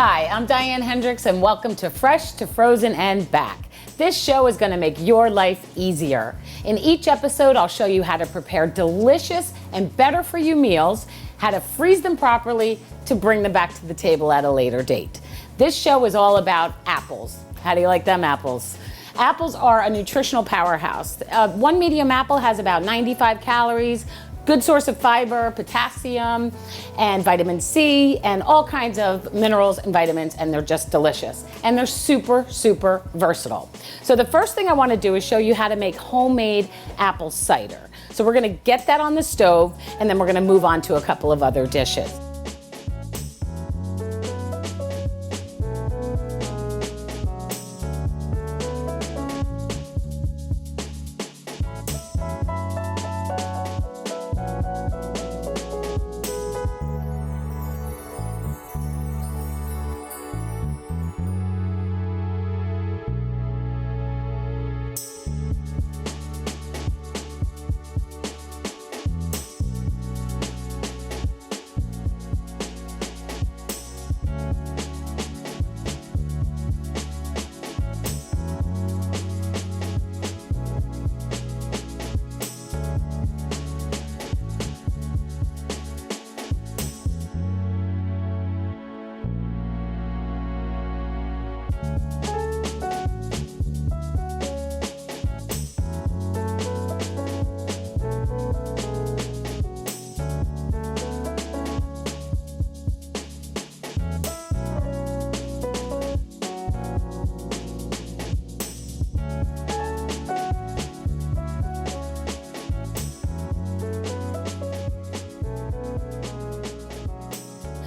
Hi, I'm Diane Hendricks and welcome to Fresh to Frozen and Back. This show is going to make your life easier. In each episode, I'll show you how to prepare delicious and better for you meals, how to freeze them properly to bring them back to the table at a later date. This show is all about apples. How do you like them apples? Apples are a nutritional powerhouse. One medium apple has about 95 calories, good source of fiber, potassium, and vitamin C, and all kinds of minerals and vitamins, and they're just delicious. And they're super, super versatile. So the first thing I want to do is show you how to make homemade apple cider. So we're going to get that on the stove, and then we're going to move on to a couple of other dishes.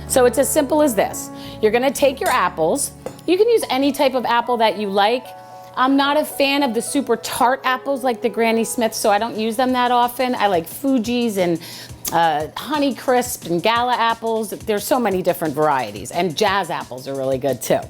So it's as simple as this. You're gonna take your apples. You can use any type of apple that you like. I'm not a fan of the super tart apples like the Granny Smiths, so I don't use them that often. I like Fuji's and Honey Crisp and Gala apples. There's so many different varieties, and Jazz apples are really good too.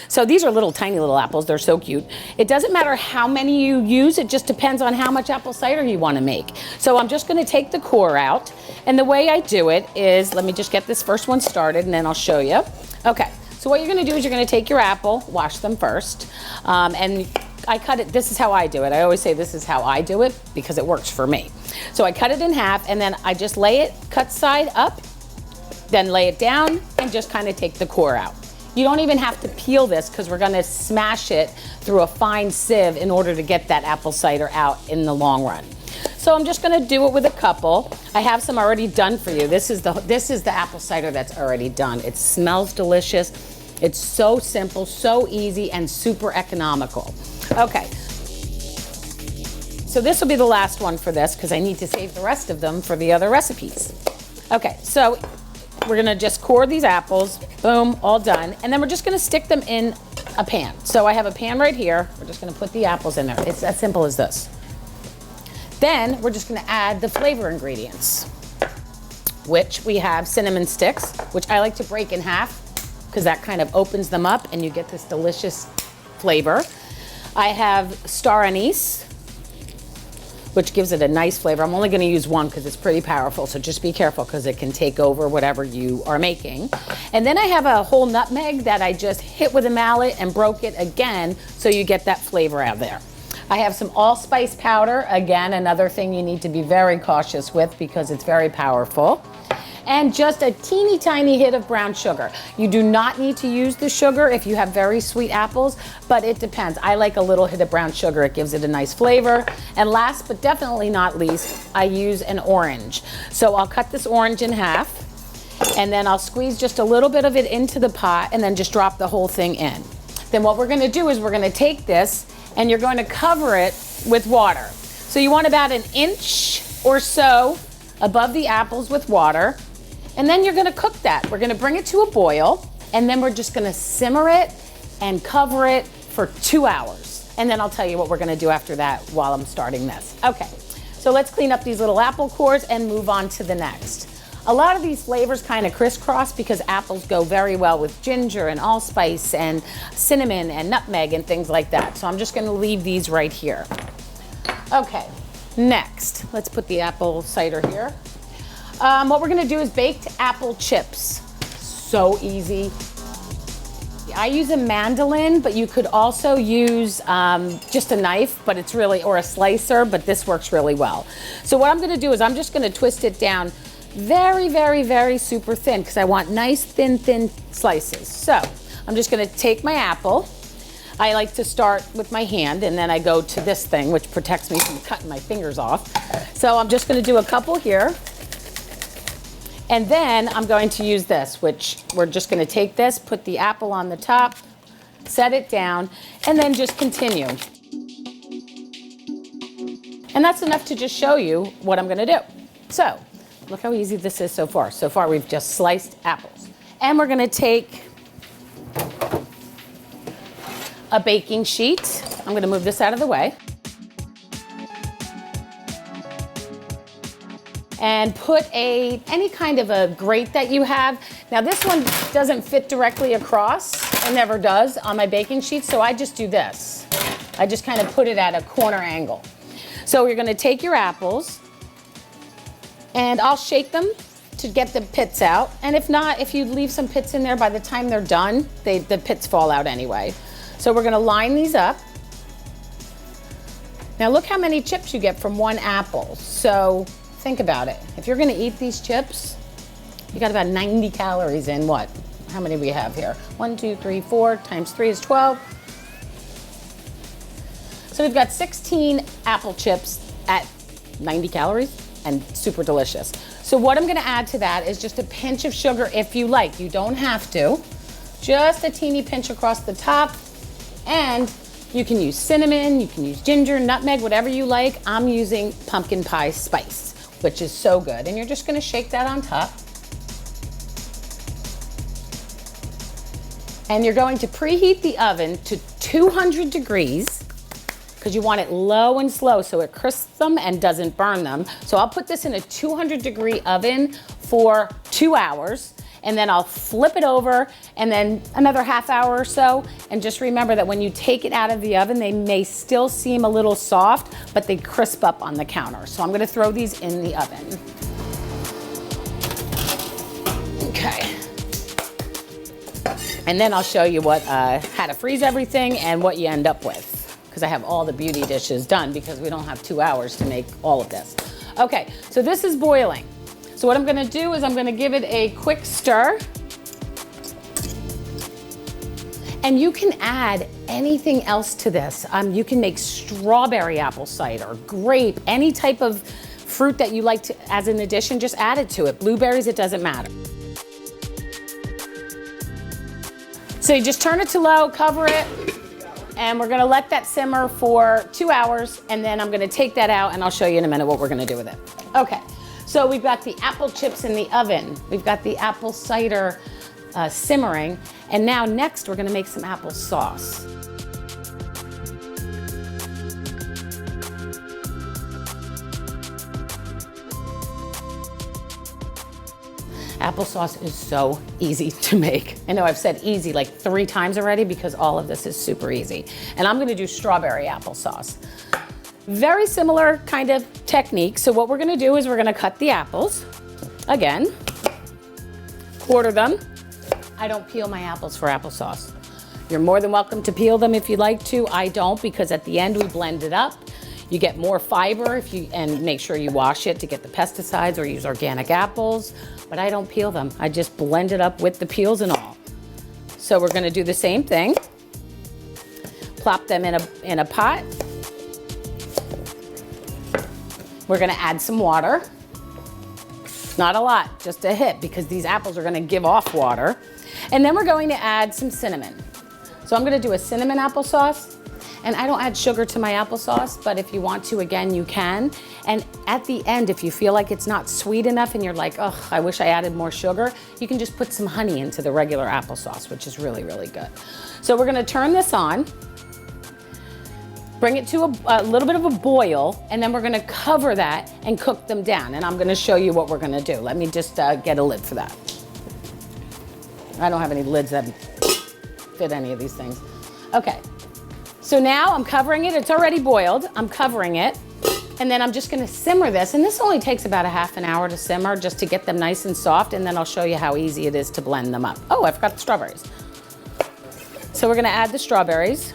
So these are little tiny little apples. They're so cute. It doesn't matter how many you use. It just depends on how much apple cider you want to make. So I'm just going to take the core out, and the way I do it is, let me just get this first one started and then I'll show you. Okay, so what you're going to do is you're going to take your apple, wash them first, and I cut it. This is how I do it. I always say this is how I do it because it works for me. So I cut it in half, and then I just lay it cut side up, then lay it down and just kind of take the core out. You don't even have to peel this because we're going to smash it through a fine sieve in order to get that apple cider out in the long run. So I'm just going to do it with a couple. I have some already done for you. This is the apple cider that's already done. It smells delicious. It's so simple, so easy, and super economical. Okay, so this will be the last one for this because I need to save the rest of them for the other recipes. Okay, so we're gonna just core these apples, boom, all done, and then we're just gonna stick them in a pan. So I have a pan right here. We're just gonna put the apples in there. It's as simple as this. Then we're just gonna add the flavor ingredients, which we have cinnamon sticks, which I like to break in half because that kind of opens them up and you get this delicious flavor. I have star anise, which gives it a nice flavor. I'm only gonna use one because it's pretty powerful, so just be careful because it can take over whatever you are making. And then I have a whole nutmeg that I just hit with a mallet and broke it again so you get that flavor out there. I have some allspice powder, again, another thing you need to be very cautious with because it's very powerful. And just a teeny tiny hit of brown sugar. You do not need to use the sugar if you have very sweet apples, but it depends. I like a little hit of brown sugar. It gives it a nice flavor. And last but definitely not least, I use an orange. So I'll cut this orange in half, and then I'll squeeze just a little bit of it into the pot and then just drop the whole thing in. Then what we're gonna do is we're gonna take this and you're going to cover it with water. So you want about 1 inch or so above the apples with water. And then you're gonna cook that. We're gonna bring it to a boil, and then we're just gonna simmer it and cover it for 2 hours. And then I'll tell you what we're gonna do after that while I'm starting this. Okay, so let's clean up these little apple cores and move on to the next. A lot of these flavors kind of crisscross because apples go very well with ginger and allspice and cinnamon and nutmeg and things like that. So I'm just gonna leave these right here. Okay, next, let's put the apple cider here. What we're gonna do is baked apple chips. So easy. I use a mandolin, but you could also use just a knife, but it's really, or a slicer, but this works really well. So what I'm gonna do is I'm just gonna twist it down very, very, very super thin because I want nice, thin slices. So I'm just gonna take my apple. I like to start with my hand and then I go to this thing, which protects me from cutting my fingers off. So I'm just gonna do a couple here. And then I'm going to use this, which we're just gonna take this, put the apple on the top, set it down, and then just continue. And that's enough to just show you what I'm gonna do. So, look how easy this is so far. So far we've just sliced apples. And we're gonna take a baking sheet. I'm gonna move this out of the way. And put any kind of a grate that you have. Now this one doesn't fit directly across, it never does on my baking sheet, so I just do this. I just kind of put it at a corner angle. So you're gonna take your apples, and I'll shake them to get the pits out. And if not, if you leave some pits in there, by the time they're done, the pits fall out anyway. So we're gonna line these up. Now look how many chips you get from one apple. So think about it. If you're gonna eat these chips, you got about 90 calories in what? How many do we have here? 1, 2, 3, 4 times 3 is 12. So we've got 16 apple chips at 90 calories and super delicious. So what I'm gonna add to that is just a pinch of sugar if you like. You don't have to. Just a teeny pinch across the top. And you can use cinnamon, you can use ginger, nutmeg, whatever you like. I'm using pumpkin pie spice, which is so good. And you're just gonna shake that on top. And you're going to preheat the oven to 200 degrees because you want it low and slow so it crisps them and doesn't burn them. So I'll put this in a 200-degree oven for 2 hours. And then I'll flip it over and then another half hour or so. And just remember that when you take it out of the oven, they may still seem a little soft, but they crisp up on the counter. So I'm gonna throw these in the oven. Okay. And then I'll show you how to freeze everything and what you end up with, because I have all the beauty dishes done because we don't have 2 hours to make all of this. Okay, so this is boiling. So what I'm gonna do is I'm gonna give it a quick stir. And you can add anything else to this. You can make strawberry apple cider, grape, any type of fruit that you like to, as an addition, just add it to it. Blueberries, it doesn't matter. So you just turn it to low, cover it, and we're gonna let that simmer for 2 hours, and then I'm gonna take that out and I'll show you in a minute what we're gonna do with it. Okay. So we've got the apple chips in the oven. We've got the apple cider simmering. And now next we're gonna make some apple sauce. Applesauce is so easy to make. I know I've said easy like 3 times already because all of this is super easy. And I'm gonna do strawberry applesauce. Very similar kind of technique. So what we're gonna do is we're gonna cut the apples, again, quarter them. I don't peel my apples for applesauce. You're more than welcome to peel them if you'd like to. I don't, because at the end we blend it up. You get more fiber and make sure you wash it to get the pesticides or use organic apples, but I don't peel them. I just blend it up with the peels and all. So we're gonna do the same thing. Plop them in a pot. We're gonna add some water. Not a lot, just a hit, because these apples are gonna give off water. And then we're going to add some cinnamon. So I'm gonna do a cinnamon applesauce, and I don't add sugar to my applesauce, but if you want to, again, you can. And at the end, if you feel like it's not sweet enough and you're like, oh, I wish I added more sugar, you can just put some honey into the regular applesauce, which is really, really good. So we're gonna turn this on. Bring it to a little bit of a boil, and then we're gonna cover that and cook them down. And I'm gonna show you what we're gonna do. Let me just get a lid for that. I don't have any lids that fit any of these things. Okay, so now I'm covering it. It's already boiled. I'm covering it. And then I'm just gonna simmer this. And this only takes about a half an hour to simmer just to get them nice and soft. And then I'll show you how easy it is to blend them up. Oh, I forgot the strawberries. So we're gonna add the strawberries.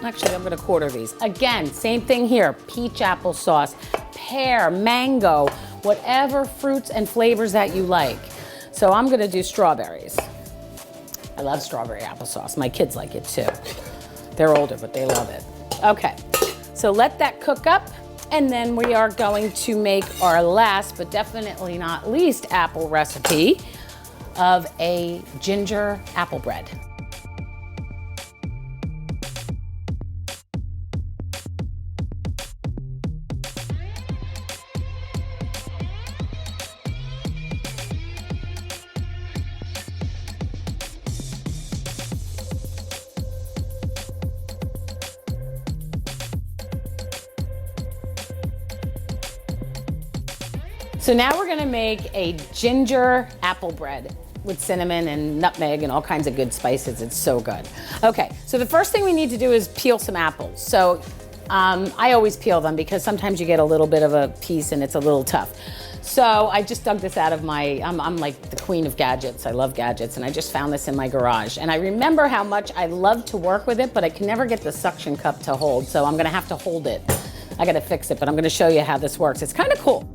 Actually, I'm gonna quarter these. Again, same thing here, peach applesauce, pear, mango, whatever fruits and flavors that you like. So I'm gonna do strawberries. I love strawberry applesauce. My kids like it too. They're older, but they love it. Okay, so let that cook up, and then we are going to make our last, but definitely not least, apple recipe of a ginger apple bread. So now we're gonna make a ginger apple bread with cinnamon and nutmeg and all kinds of good spices. It's so good. Okay, so the first thing we need to do is peel some apples. So I always peel them because sometimes you get a little bit of a piece and it's a little tough. So I just dug this out of my, I'm like the queen of gadgets. I love gadgets, and I just found this in my garage. And I remember how much I love to work with it, but I can never get the suction cup to hold. So I'm gonna have to hold it. I gotta fix it, but I'm gonna show you how this works. It's kind of cool.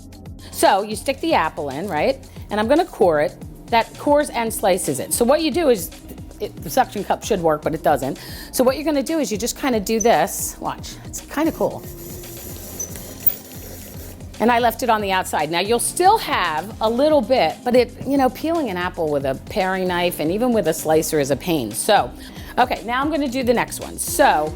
So you stick the apple in, right? And I'm gonna core it. That cores and slices it. So what you do is, the suction cup should work, but it doesn't. So what you're gonna do is you just kind of do this. Watch, it's kind of cool. And I left it on the outside. Now you'll still have a little bit, but peeling an apple with a paring knife and even with a slicer is a pain. So, okay, now I'm gonna do the next one. So,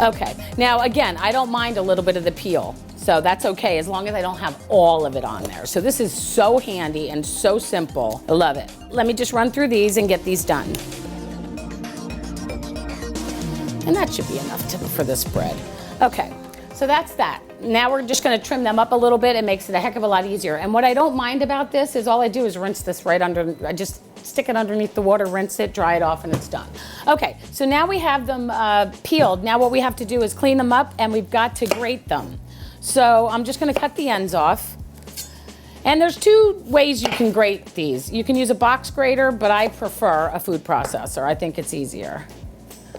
okay, now again, I don't mind a little bit of the peel, so that's okay as long as I don't have all of it on there. So this is so handy and so simple. I love it. Let me just run through these and get these done. And that should be enough for this bread. Okay, so that's that. Now we're just gonna trim them up a little bit. It makes it a heck of a lot easier. And what I don't mind about this is all I do is rinse this right under, I just stick it underneath the water, rinse it, dry it off, and it's done. Okay, so now we have them peeled. Now what we have to do is clean them up, and we've got to grate them. So I'm just gonna cut the ends off. And there's two ways you can grate these. You can use a box grater, but I prefer a food processor. I think it's easier.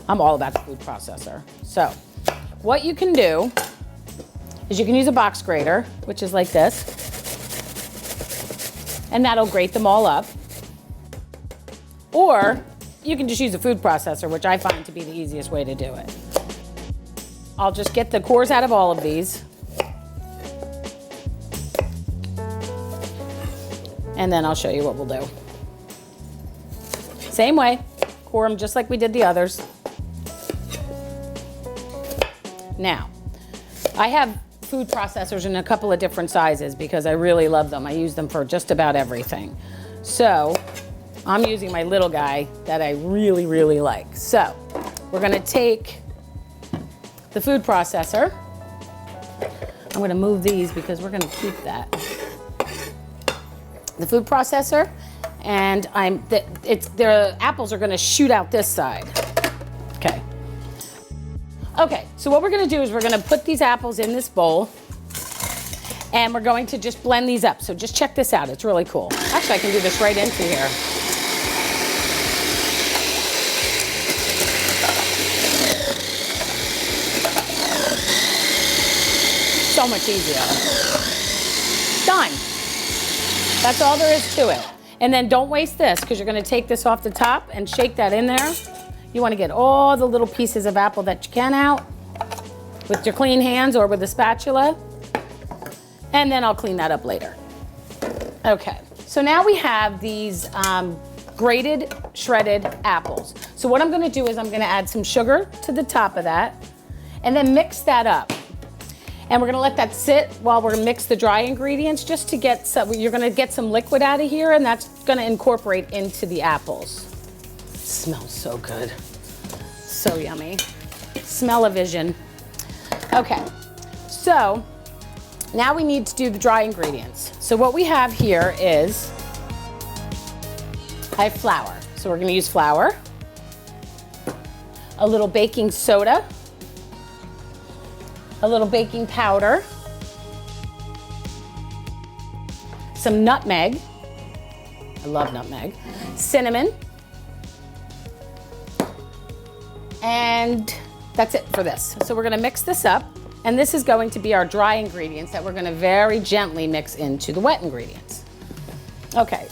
I'm all about the food processor. So what you can do is you can use a box grater, which is like this, and that'll grate them all up. Or you can just use a food processor, which I find to be the easiest way to do it. I'll just get the cores out of all of these. And then I'll show you what we'll do. Same way, core them just like we did the others. Now, I have food processors in a couple of different sizes because I really love them. I use them for just about everything. So I'm using my little guy that I really, really like. So we're gonna take the food processor. I'm gonna move these because we're gonna keep that. The food processor, and the apples are gonna shoot out this side. Okay. Okay, so what we're gonna do is we're gonna put these apples in this bowl, and we're going to just blend these up. So just check this out, it's really cool. Actually, I can do this right into here. So much easier. Done. That's all there is to it. And then don't waste this, because you're gonna take this off the top and shake that in there. You wanna get all the little pieces of apple that you can out with your clean hands or with a spatula. And then I'll clean that up later. Okay, so now we have these grated, shredded apples. So what I'm gonna do is I'm gonna add some sugar to the top of that and then mix that up. And we're gonna let that sit while we're gonna mix the dry ingredients just to get some, you're gonna get some liquid out of here, and that's gonna incorporate into the apples. It smells so good. So yummy. Smell-o-vision. Okay, so now we need to do the dry ingredients. So what we have here is, I have flour. So we're gonna use flour, a little baking soda, a little baking powder, some nutmeg. I love nutmeg. Cinnamon. And that's it for this. So we're gonna mix this up, and this is going to be our dry ingredients that we're gonna very gently mix into the wet ingredients. Okay,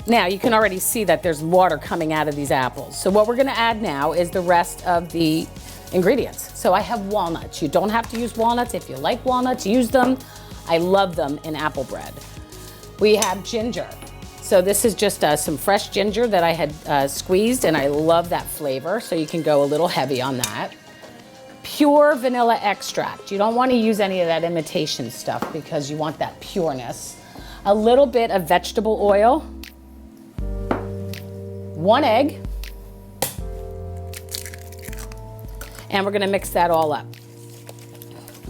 now you can already see that there's water coming out of these apples. So what we're gonna add now is the rest of the ingredients. So I have walnuts. You don't have to use walnuts. If you like walnuts, use them. I love them in apple bread. We have ginger. So this is just some fresh ginger that I had squeezed, and I love that flavor, so you can go a little heavy on that. Pure vanilla extract. You don't want to use any of that imitation stuff because you want that pureness. A little bit of vegetable oil. 1 egg. And we're gonna mix that all up.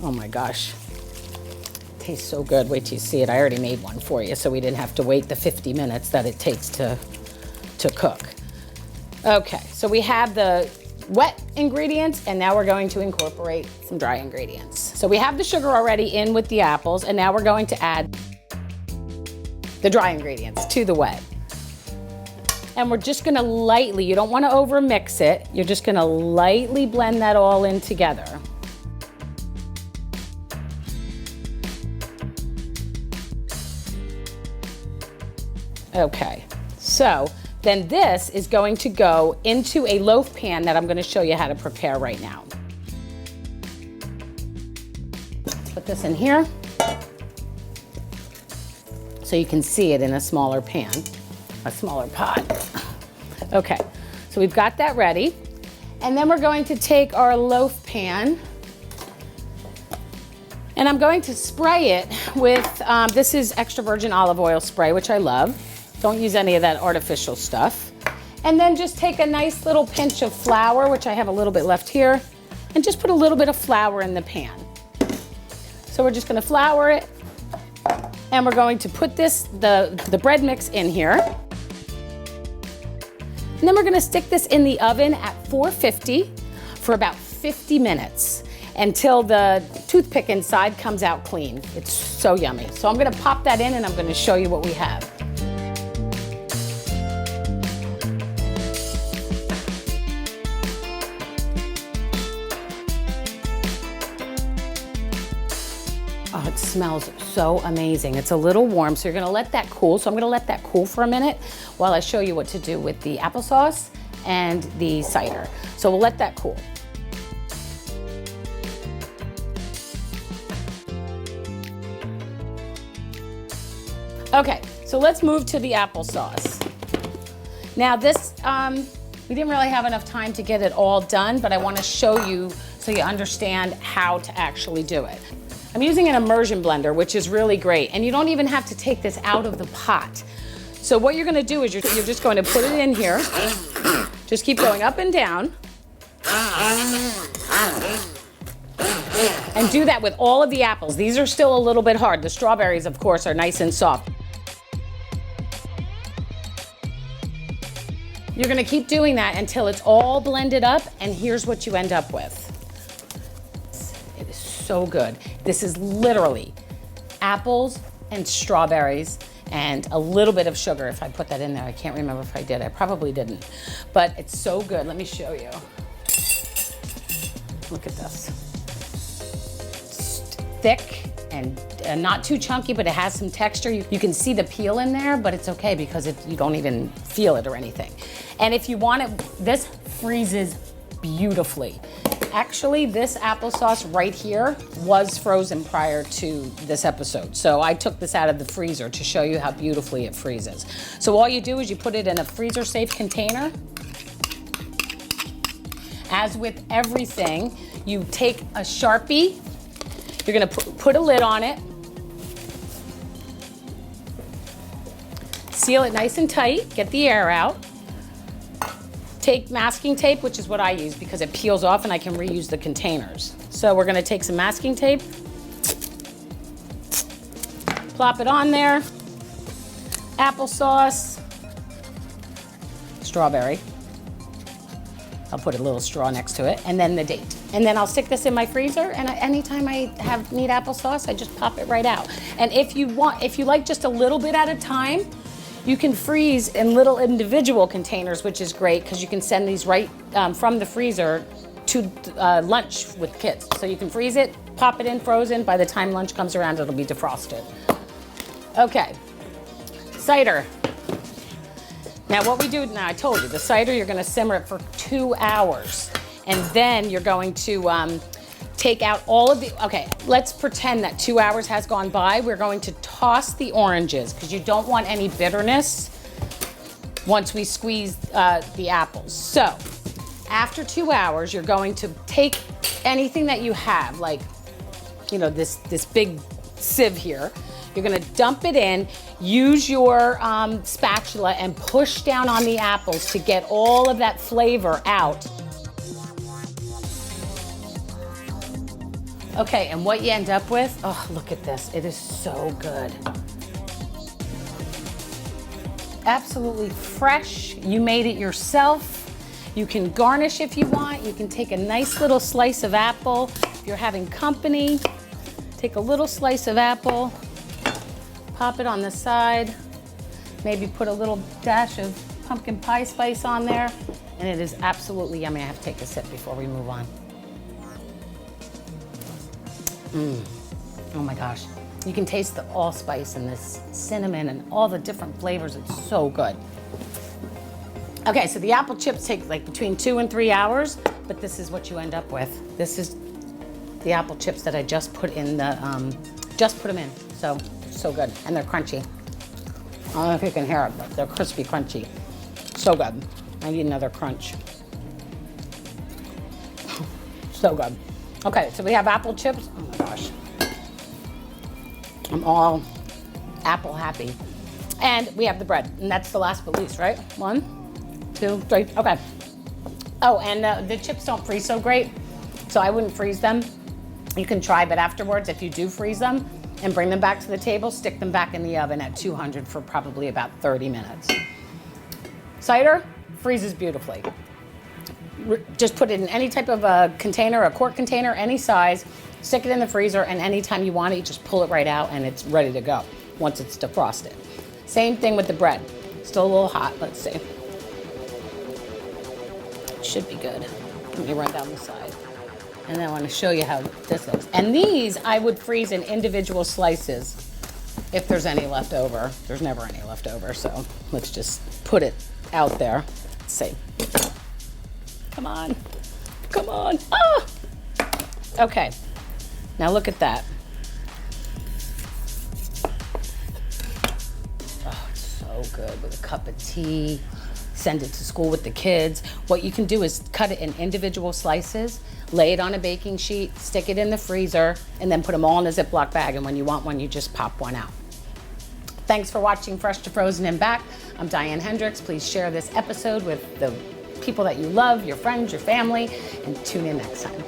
Oh my gosh. Tastes so good. Wait till you see it. I already made one for you, so we didn't have to wait the 50 minutes that it takes to cook. Okay, so we have the wet ingredients, and now we're going to incorporate some dry ingredients. So we have the sugar already in with the apples, and now we're going to add the dry ingredients to the wet. And we're just gonna lightly, you don't wanna over mix it, you're just gonna lightly blend that all in together. Okay, so then this is going to go into a loaf pan that I'm gonna show you how to prepare right now. Put this in here so you can see it in a smaller pan, a smaller pot. Okay, so we've got that ready. And then we're going to take our loaf pan, and I'm going to spray it with, this is extra virgin olive oil spray, which I love. Don't use any of that artificial stuff. And then just take a nice little pinch of flour, which I have a little bit left here, and just put a little bit of flour in the pan. So we're just gonna flour it, and we're going to put the bread mix in here. And then we're gonna stick this in the oven at 450 for about 50 minutes until the toothpick inside comes out clean. It's so yummy. So I'm gonna pop that in, and I'm gonna show you what we have. Oh, it smells so amazing. It's a little warm, so you're gonna let that cool. So I'm gonna let that cool for a minute while I show you what to do with the applesauce and the cider. So we'll let that cool. Okay, so let's move to the applesauce. Now this, we didn't really have enough time to get it all done, but I wanna show you so you understand how to actually do it. I'm using an immersion blender, which is really great, and you don't even have to take this out of the pot. So what you're gonna do is you're just going to put it in here, just keep going up and down, and do that with all of the apples. These are still a little bit hard. The strawberries, of course, are nice and soft. You're gonna keep doing that until it's all blended up, and here's what you end up with. It is so good. This is literally apples and strawberries and a little bit of sugar. If I put that in there, I can't remember if I did. I probably didn't, but it's so good. Let me show you. Look at this. It's thick and not too chunky, but it has some texture. You can see the peel in there, but it's okay because you don't even feel it or anything. And if you want it, this freezes beautifully. Actually, this applesauce right here was frozen prior to this episode. So I took this out of the freezer to show you how beautifully it freezes. So all you do is you put it in a freezer safe container. As with everything, you take a Sharpie, you're gonna put a lid on it, seal it nice and tight, get the air out. Take masking tape, which is what I use because it peels off and I can reuse the containers. So we're gonna take some masking tape, plop it on there, applesauce, strawberry. I'll put a little straw next to it, and then the date. And then I'll stick this in my freezer, and anytime I need applesauce, I just pop it right out. And if you like just a little bit at a time, you can freeze in little individual containers, which is great because you can send these right from the freezer to lunch with kids. So you can freeze it, pop it in frozen. By the time lunch comes around, it'll be defrosted. Okay, cider. Now what we do, now I told you, the cider, you're gonna simmer it for 2 hours. And then you're going to take out all of the, okay, let's pretend that 2 hours has gone by. We're going to toss the oranges because you don't want any bitterness once we squeeze the apples. So after 2 hours, you're going to take anything that you have, like, you know, this big sieve here. You're gonna dump it in, use your spatula and push down on the apples to get all of that flavor out. Okay, and what you end up with, oh, look at this. It is so good. Absolutely fresh. You made it yourself. You can garnish if you want. You can take a nice little slice of apple. If you're having company, take a little slice of apple, pop it on the side, maybe put a little dash of pumpkin pie spice on there, and it is absolutely yummy. I have to take a sip before we move on. Oh my gosh. You can taste the allspice and this cinnamon and all the different flavors. It's so good. Okay, so the apple chips take like between 2 and 3 hours, but this is what you end up with. This is the apple chips that I just put in the, just put them in. So good, and they're crunchy. I don't know if you can hear it, but they're crispy, crunchy. So good. I need another crunch. So good. Okay, so we have apple chips. Oh my gosh. I'm all apple happy. And we have the bread, and that's the last but least, right? 1, 2, 3, okay. Oh, and the chips don't freeze so great, so I wouldn't freeze them. You can try, but afterwards, if you do freeze them and bring them back to the table, stick them back in the oven at 200 for probably about 30 minutes. Cider freezes beautifully. Just put it in any type of a container, a quart container, any size, stick it in the freezer, and anytime you want it, you just pull it right out and it's ready to go once it's defrosted. Same thing with the bread. Still a little hot, let's see. Should be good. Let me run down the side. And then I want to show you how this looks. And these I would freeze in individual slices if there's any left over. There's never any left over, so let's just put it out there. Let's see. Come on, come on. Ah! Okay, now look at that. Oh, it's so good with a cup of tea. Send it to school with the kids. What you can do is cut it in individual slices, lay it on a baking sheet, stick it in the freezer, and then put them all in a Ziploc bag. And when you want one, you just pop one out. Thanks for watching Fresh to Frozen and Back. I'm Diane Hendricks. Please share this episode with the people that you love, your friends, your family, and tune in next time.